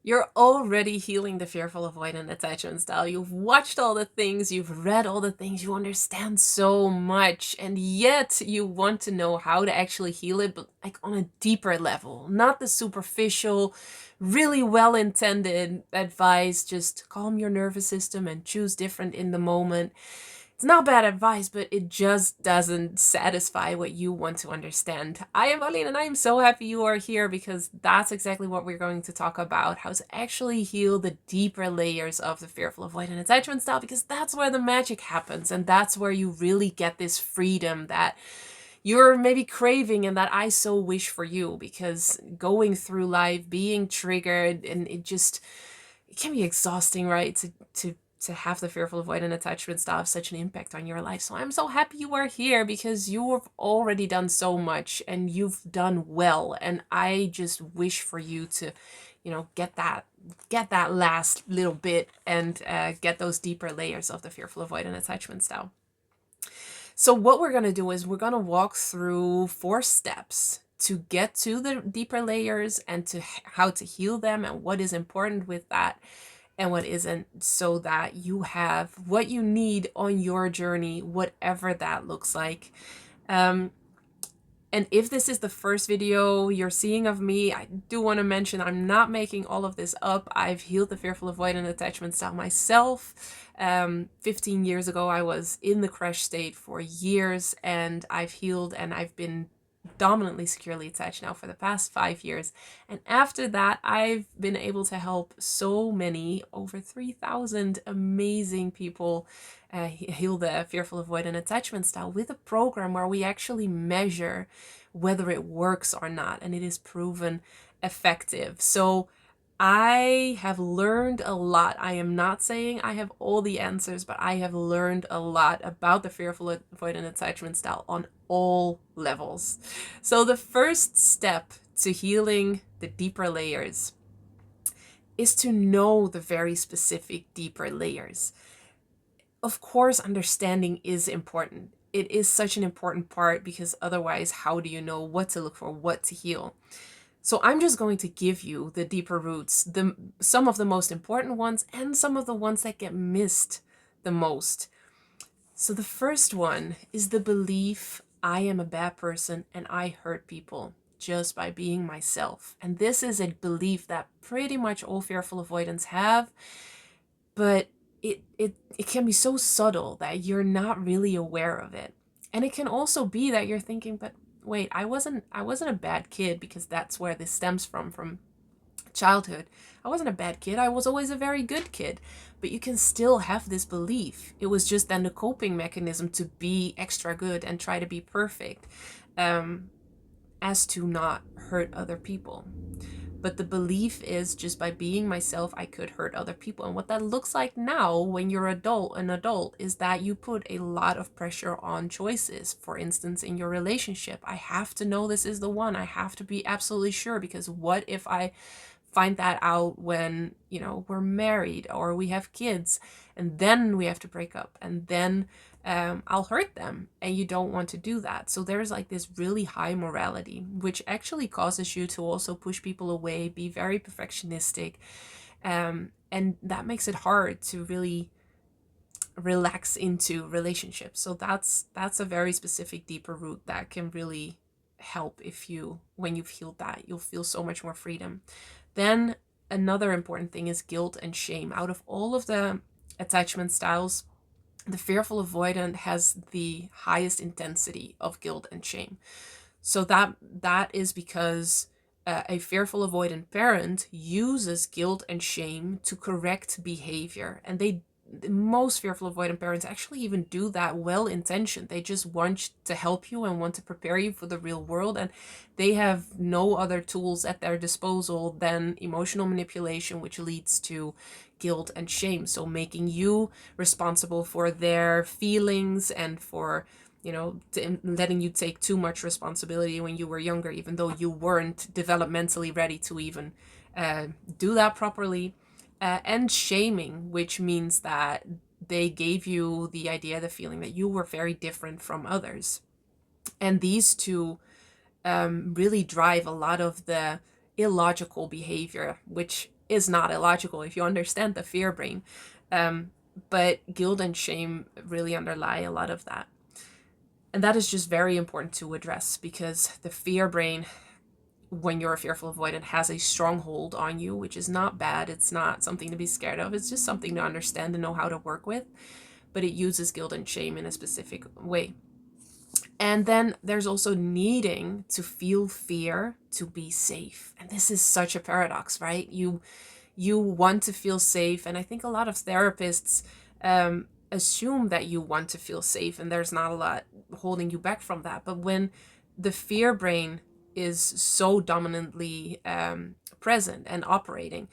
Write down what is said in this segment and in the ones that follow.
You're already healing the fearful avoidant attachment style. You've watched all the things, you've read all the things, you understand so much, and yet you want to know how to actually heal it, but like on a deeper level, not the superficial, really well intended advice, just calm your nervous system and choose different in the moment. It's not bad advice, but it just doesn't satisfy what you want to understand. I am Aline, and I am so happy you are here because that's exactly what we're going to talk about, how to actually heal the deeper layers of the fearful avoidant attachment style, because that's where the magic happens, and that's where you really get this freedom that you're maybe craving and that I so wish for you, because going through life being triggered, and it can be exhausting, right? To have the fearful avoidant attachment style have such an impact on your life. So I'm so happy you are here because you have already done so much and you've done well. And I just wish for you to, get that last little bit and get those deeper layers of the fearful avoidant attachment style. So what we're gonna do is we're gonna walk through 4 steps to get to the deeper layers and to how to heal them and what is important with that and what isn't, so that you have what you need on your journey, whatever that looks like. Um, and if this is the first video you're seeing of me, I do want to mention I'm not making all of this up. I've healed the fearful avoidant attachment style myself. 15 years ago, I was in the crash state for years, and I've healed and I've been dominantly securely attached now for the past 5 years. And after that, I've been able to help so many, over 3,000 amazing people heal the fearful avoidant attachment style with a program where we actually measure whether it works or not, and it is proven effective. So I have learned a lot. I am not saying I have all the answers, but I have learned a lot about the fearful avoidant attachment style on all levels. So the first step to healing the deeper layers is to know the very specific deeper layers. Of course, understanding is important. It is such an important part, because otherwise, how do you know what to look for, what to heal? So I'm just going to give you the deeper roots, some of the most important ones and some of the ones that get missed the most. So the first one is the belief I am a bad person and I hurt people just by being myself. And this is a belief that pretty much all fearful avoidants have, but it can be so subtle that you're not really aware of it. And it can also be that you're thinking, but wait, I wasn't a bad kid, because that's where this stems from childhood. I wasn't a bad kid. I was always a very good kid. But you can still have this belief. It was just then the coping mechanism to be extra good and try to be perfect, as to not hurt other people. But the belief is, just by being myself, I could hurt other people. And what that looks like now when you're an adult, is that you put a lot of pressure on choices. For instance, in your relationship, I have to know this is the one. I have to be absolutely sure, because what if I find that out when, we're married or we have kids, and then we have to break up, and then I'll hurt them, and you don't want to do that. So there's like this really high morality, which actually causes you to also push people away, be very perfectionistic, and that makes it hard to really relax into relationships. So that's a very specific deeper root that can really help. When you've healed that, you'll feel so much more freedom. Then another important thing is guilt and shame. Out of all of the attachment styles, the fearful avoidant has the highest intensity of guilt and shame. So that is because a fearful avoidant parent uses guilt and shame to correct behavior, and most fearful avoidant parents actually even do that well intentioned. They just want to help you and want to prepare you for the real world, and they have no other tools at their disposal than emotional manipulation, which leads to guilt and shame. So making you responsible for their feelings, and for letting you take too much responsibility when you were younger, even though you weren't developmentally ready to even do that properly. And shaming, which means that they gave you the idea, the feeling that you were very different from others. And these two really drive a lot of the illogical behavior, which is not illogical if you understand the fear brain. But guilt and shame really underlie a lot of that. And that is just very important to address, because the fear brain, when you're a fearful avoidant, has a stronghold on you, which is not bad. It's not something to be scared of. It's just something to understand and know how to work with. But it uses guilt and shame in a specific way. And then there's also needing to feel fear to be safe. And this is such a paradox, right? You want to feel safe, and I think a lot of therapists assume that you want to feel safe, and there's not a lot holding you back from that. But when the fear brain is so dominantly present and operating,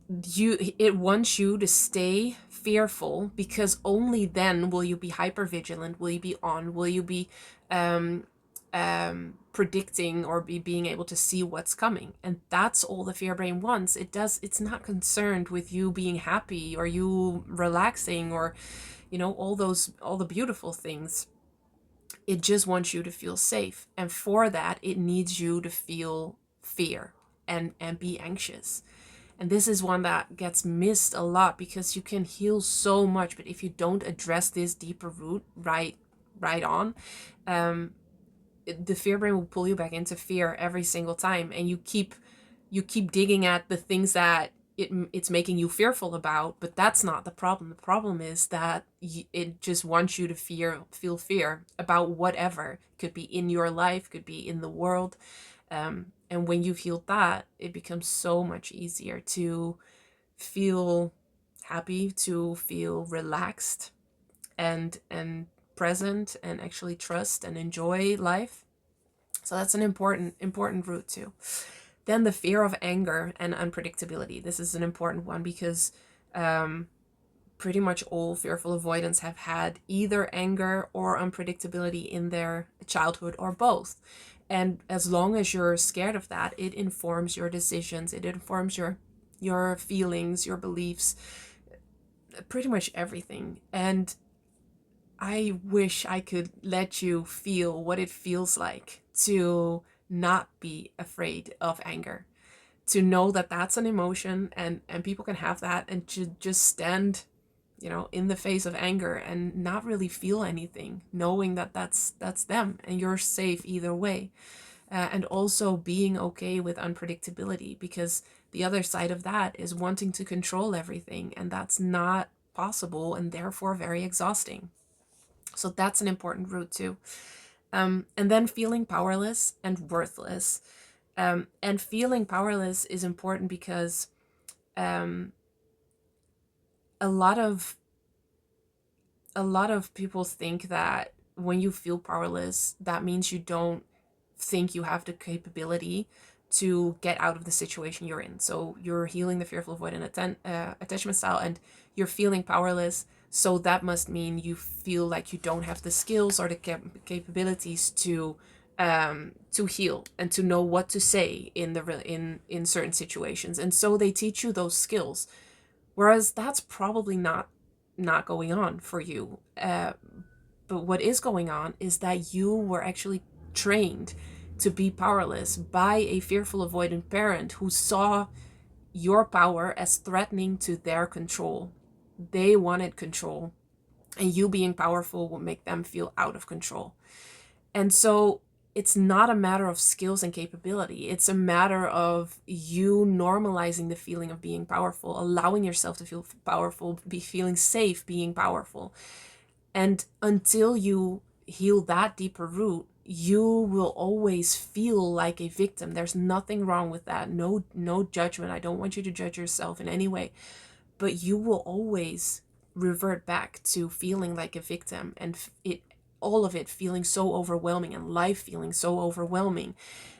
it wants you to stay fearful, because only then will you be hyper vigilant, will you be on, will you be predicting or being able to see what's coming. And that's all the fear brain wants. It's not concerned with you being happy or you relaxing or all the beautiful things. It just wants you to feel safe, and for that it needs you to feel fear and be anxious. And this is one that gets missed a lot, because you can heal so much, but if you don't address this deeper root right on, the fear brain will pull you back into fear every single time, and you keep digging at the things that it's making you fearful about. But that's not the problem. The problem is that it just wants you to feel fear about whatever. Could be in your life, could be in the world. And when you've healed that, it becomes so much easier to feel happy, to feel relaxed and present, and actually trust and enjoy life. So that's an important root too. Then the fear of anger and unpredictability. This is an important one, because pretty much all fearful avoidants have had either anger or unpredictability in their childhood, or both. And as long as you're scared of that, it informs your decisions, it informs your feelings, your beliefs, pretty much everything. And I wish I could let you feel what it feels like to not be afraid of anger, to know that that's an emotion, and people can have that, and to just stand in the face of anger and not really feel anything, knowing that that's them and you're safe either way. And also being okay with unpredictability, because the other side of that is wanting to control everything, and that's not possible and therefore very exhausting. So that's an important root too. And then feeling powerless and worthless. And feeling powerless is important because a lot of people think that when you feel powerless, that means you don't think you have the capability to get out of the situation you're in. So you're healing the fearful avoidant attachment style, and you're feeling powerless. So that must mean you feel like you don't have the skills or the capabilities to heal and to know what to say in certain situations. And so they teach you those skills, whereas that's probably not going on for you. But what is going on is that you were actually trained to be powerless by a fearful avoidant parent who saw your power as threatening to their control. They wanted control, and you being powerful will make them feel out of control. And so it's not a matter of skills and capability. It's a matter of you normalizing the feeling of being powerful, allowing yourself to feel powerful, be feeling safe being powerful. And until you heal that deeper root, you will always feel like a victim. There's nothing wrong with that. No judgment. I don't want you to judge yourself in any way. But you will always revert back to feeling like a victim, and all of it feeling so overwhelming, and life feeling so overwhelming.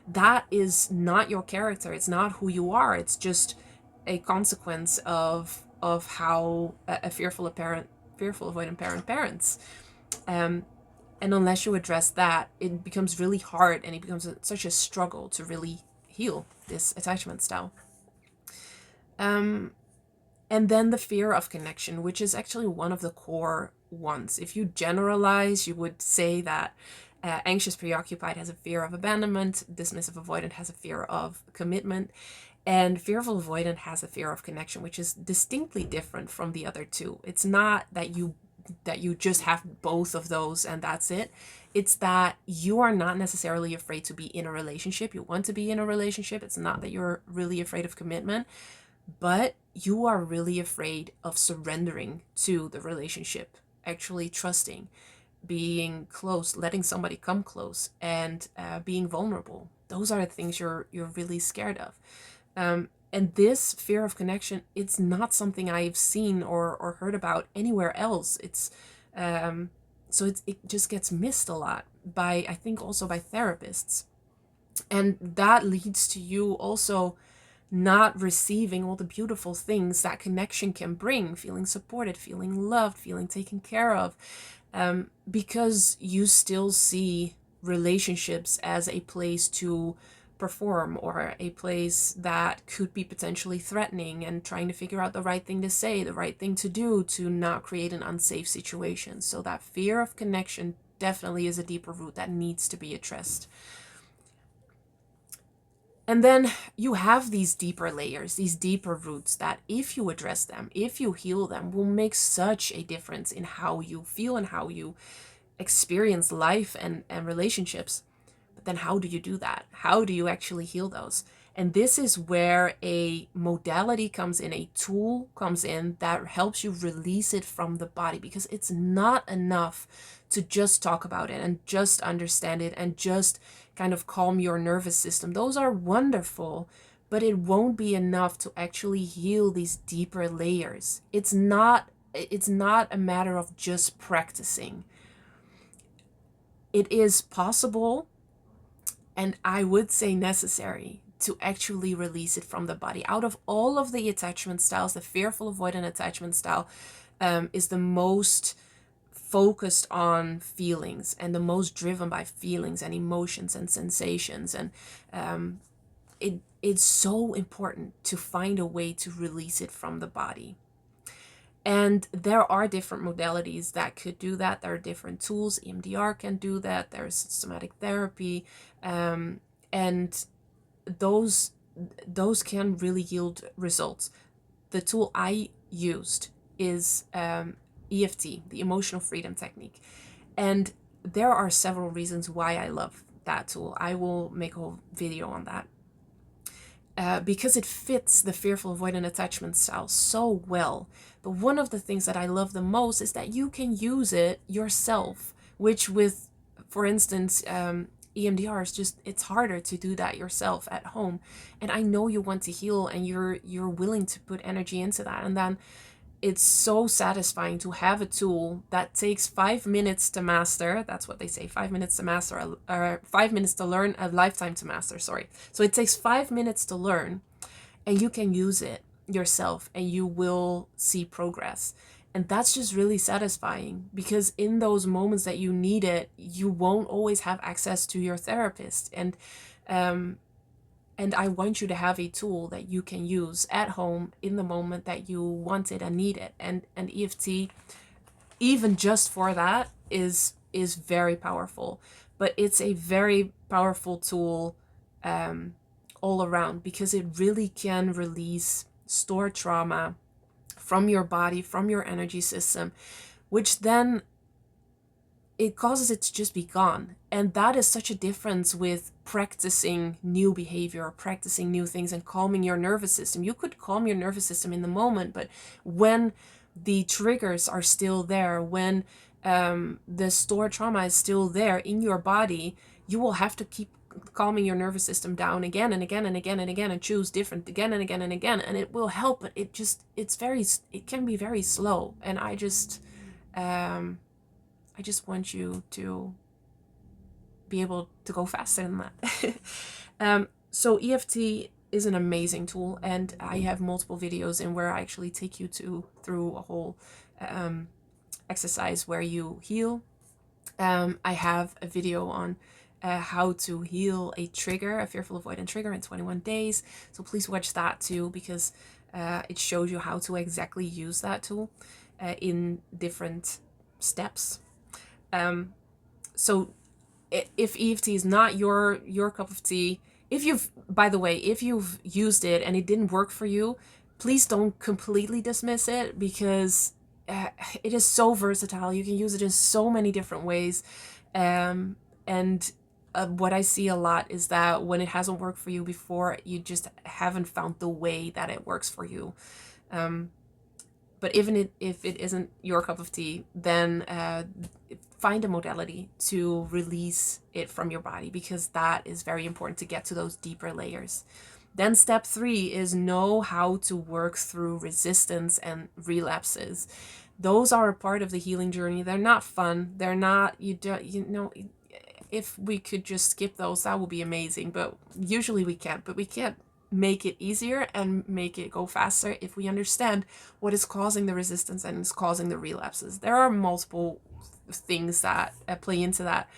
That is not your character. It's not who you are. It's just a consequence of how a fearful avoidant parent parents. And unless you address that, it becomes really hard, and it becomes such a struggle to really heal this attachment style. And then the fear of connection, which is actually one of the core ones. If you generalize, you would say that anxious preoccupied has a fear of abandonment, dismissive avoidant has a fear of commitment. And fearful avoidant has a fear of connection, which is distinctly different from the other two. It's not that you just have both of those and that's it. It's that you are not necessarily afraid to be in a relationship. You want to be in a relationship. It's not that you're really afraid of commitment, but you are really afraid of surrendering to the relationship, actually trusting, being close, letting somebody come close, and being vulnerable. Those are the things you're really scared of. And this fear of connection, it's not something I've seen or heard about anywhere else. It just gets missed a lot by, I think, also by therapists. And that leads to you also not receiving all the beautiful things that connection can bring, feeling supported, feeling loved, feeling taken care of, because you still see relationships as a place to perform, or a place that could be potentially threatening, and trying to figure out the right thing to say, the right thing to do to not create an unsafe situation. So that fear of connection definitely is a deeper root that needs to be addressed. And then you have these deeper layers, these deeper roots that, if you address them, if you heal them, will make such a difference in how you feel and how you experience life and relationships. But then how do you do that? How do you actually heal those? And this is where a modality comes in, a tool comes in that helps you release it from the body, because it's not enough to just talk about it and just understand it and just kind of calm your nervous system. Those are wonderful, but it won't be enough to actually heal these deeper layers. It's not a matter of just practicing. It is possible, and I would say necessary, to actually release it from the body. Out of all of the attachment styles, the fearful avoidant attachment style is the most focused on feelings and the most driven by feelings and emotions and sensations. And it's so important to find a way to release it from the body. And there are different modalities that could do that. There are different tools. EMDR can do that. There's somatic therapy. And those can really yield results. The tool I used is EFT, the emotional freedom technique. And there are several reasons why I love that tool. I will make a whole video on that. Because it fits the fearful avoidant attachment style so well. But one of the things that I love the most is that you can use it yourself, which with, for instance, EMDR is just, it's harder to do that yourself at home. And I know you want to heal and you're willing to put energy into that. And then it's so satisfying to have a tool that takes 5 minutes to master. That's what they say, 5 minutes to master, or 5 minutes to learn, a lifetime to master, sorry. So it takes 5 minutes to learn, and you can use it yourself and you will see progress. And that's just really satisfying, because in those moments that you need it, you won't always have access to your therapist. And I want you to have a tool that you can use at home in the moment that you want it and need it. And EFT, even just for that, is very powerful. But it's a very powerful tool all around, because it really can release stored trauma from your body, from your energy system, which then it causes it to just be gone. And that is such a difference with practicing new behavior, practicing new things, and calming your nervous system. You could calm your nervous system in the moment, but when the triggers are still there, when the stored trauma is still there in your body, you will have to keep calming your nervous system down again and again and again and again, and choose different again and again and again. And it will help, but it can be very slow. And I just want you to be able to go faster than that. So EFT is an amazing tool, and I have multiple videos in where I actually take you through a whole exercise where you heal. I have a video on how to heal a trigger, a fearful avoidant trigger, in 21 days. So please watch that too, because it shows you how to exactly use that tool in different steps. So if EFT is not your cup of tea, By the way, if you've used it and it didn't work for you, please don't completely dismiss it, because it is so versatile. You can use it in so many different ways. And what I see a lot is that when it hasn't worked for you before, you just haven't found the way that it works for you. But even if it isn't your cup of tea, then find a modality to release it from your body, because that is very important to get to those deeper layers. Then step 3 is know how to work through resistance and relapses. Those are a part of the healing journey. They're not fun. They're not, if we could just skip those, that would be amazing. But usually we can't. But we can't make it easier and make it go faster if we understand what is causing the resistance and is causing the relapses. There are multiple things that play into that.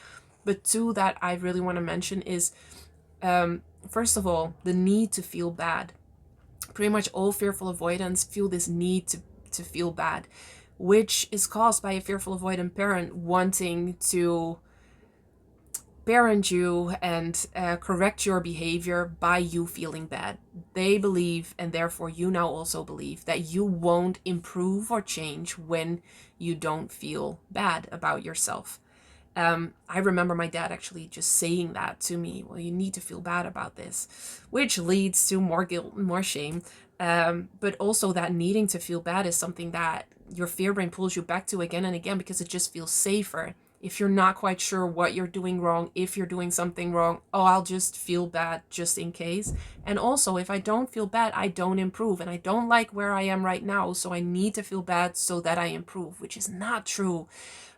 But 2 that I really want to mention is, first of all, the need to feel bad. Pretty much all fearful avoidants feel this need to feel bad, which is caused by a fearful avoidant parent wanting to parent you and correct your behavior by you feeling bad. They believe, and therefore you now also believe, that you won't improve or change when you don't feel bad about yourself. I remember my dad actually just saying that to me. Well, you need to feel bad about this, which leads to more guilt and more shame. But also that needing to feel bad is something that your fear brain pulls you back to again and again, because it just feels safer. If you're not quite sure what you're doing wrong, if you're doing something wrong, oh, I'll just feel bad just in case. And also, if I don't feel bad, I don't improve. And I don't like where I am right now, so I need to feel bad so that I improve, which is not true.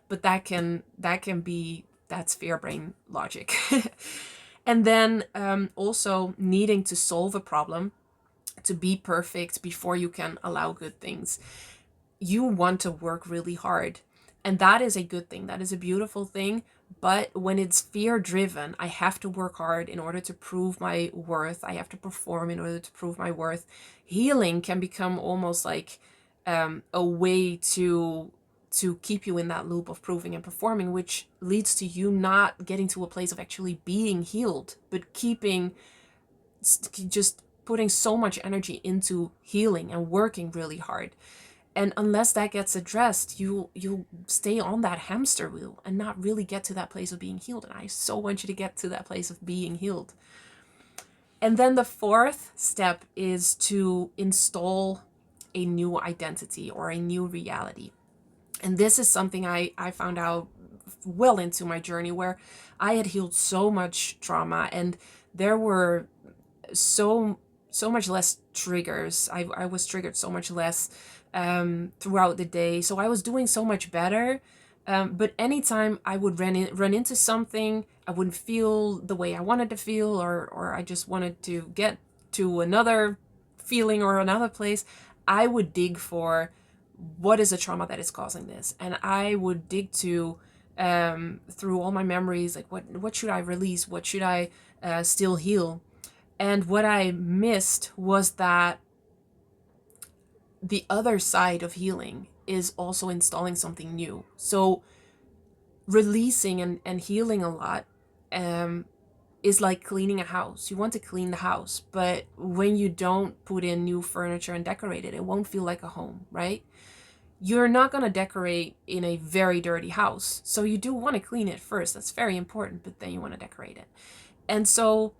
But that's fear brain logic. And then also needing to solve a problem, to be perfect before you can allow good things. You want to work really hard, and that is a good thing. That is a beautiful thing. But when it's fear driven, I have to work hard in order to prove my worth. I have to perform in order to prove my worth. Healing can become almost like a way to keep you in that loop of proving and performing, which leads to you not getting to a place of actually being healed, but just putting so much energy into healing and working really hard. And unless that gets addressed, you'll stay on that hamster wheel and not really get to that place of being healed. And I so want you to get to that place of being healed. And then the 4th step is to install a new identity or a new reality. And this is something I found out well into my journey, where I had healed so much trauma, and there were so much less triggers. I was triggered so much less throughout the day. So I was doing so much better. But anytime I would run into something, I wouldn't feel the way I wanted to feel, or I just wanted to get to another feeling or another place, I would dig for what is the trauma that is causing this. And I would dig to through all my memories, like what should I release? What should I still heal? And what I missed was that the other side of healing is also installing something new. So releasing and healing a lot is like cleaning a house. You want to clean the house, but when you don't put in new furniture and decorate it, it won't feel like a home, right? You're not going to decorate in a very dirty house. So you do want to clean it first. That's very important, but then you want to decorate it. And so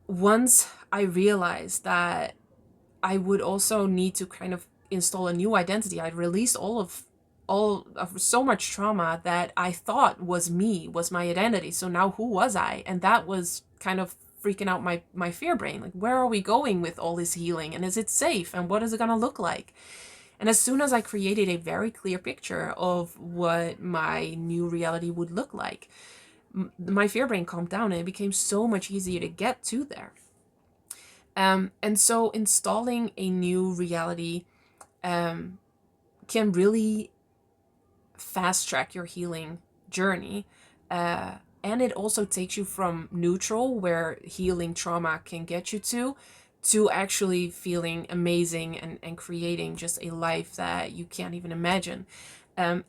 once I realized that I would also need to kind of install a new identity, I'd released all of so much trauma that I thought was me, was my identity. So now who was I? And that was kind of freaking out my fear brain. Like, where are we going with all this healing? And is it safe? And what is it going to look like? And as soon as I created a very clear picture of what my new reality would look like, my fear brain calmed down, and it became so much easier to get to there. And so installing a new reality can really fast track your healing journey. And it also takes you from neutral, where healing trauma can get you to actually feeling amazing and creating just a life that you can't even imagine. And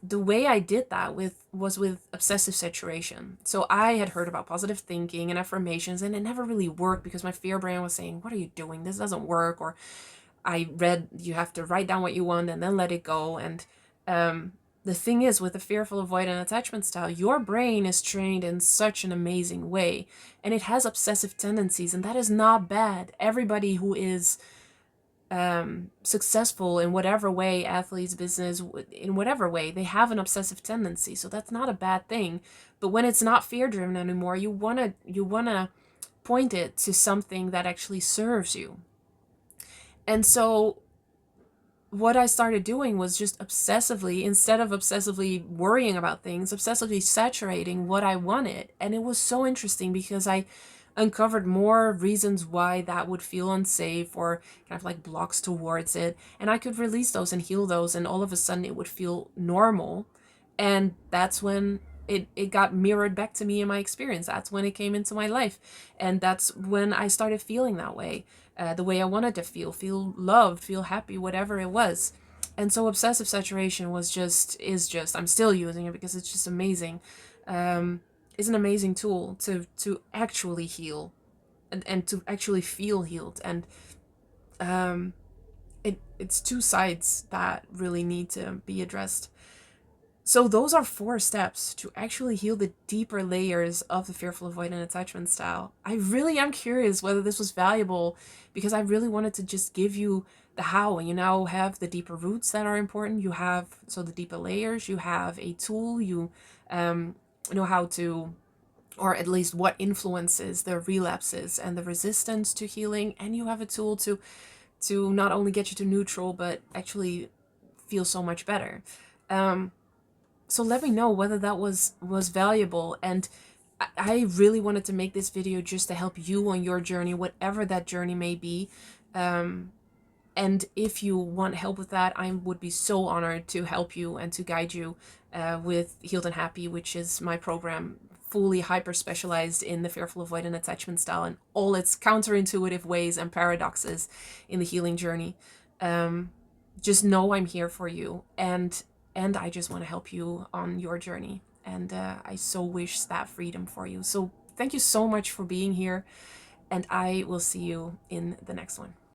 the way I did that was with obsessive saturation. So I had heard about positive thinking and affirmations, and it never really worked because my fear brain was saying, "What are you doing? This doesn't work." Or I read you have to write down what you want and then let it go. And the thing is, with the fearful avoidant attachment style, your brain is trained in such an amazing way, and it has obsessive tendencies, and that is not bad. Everybody who is successful in whatever way, athletes, business, in whatever way, they have an obsessive tendency. So that's not a bad thing. But when it's not fear driven anymore, you wanna point it to something that actually serves you. And so what I started doing was just obsessively, instead of obsessively worrying about things, obsessively saturating what I wanted. And it was so interesting because I uncovered more reasons why that would feel unsafe or kind of like blocks towards it. And I could release those and heal those, and all of a sudden it would feel normal. And that's when it got mirrored back to me in my experience. That's when it came into my life. And that's when I started feeling that way, the way I wanted to feel loved, feel happy, whatever it was. And so obsessive saturation is just, I'm still using it because it's just amazing. Is an amazing tool to actually heal and to actually feel healed. And it's two sides that really need to be addressed. So those are 4 steps to actually heal the deeper layers of the fearful avoidant attachment style. I really am curious whether this was valuable because I really wanted to just give you the how. And you now have the deeper roots that are important. You have, so the deeper layers, you have a tool, you know how to, or at least what influences the relapses and the resistance to healing, and you have a tool to not only get you to neutral but actually feel so much better. So let me know whether that was valuable. And I really wanted to make this video just to help you on your journey, whatever that journey may be. And if you want help with that, I would be so honored to help you and to guide you with Healed and Happy, which is my program fully hyper specialized in the fearful avoidant attachment style and all its counterintuitive ways and paradoxes in the healing journey. Just know I'm here for you, and I just want to help you on your journey. And I so wish that freedom for you. So thank you so much for being here, and I will see you in the next one.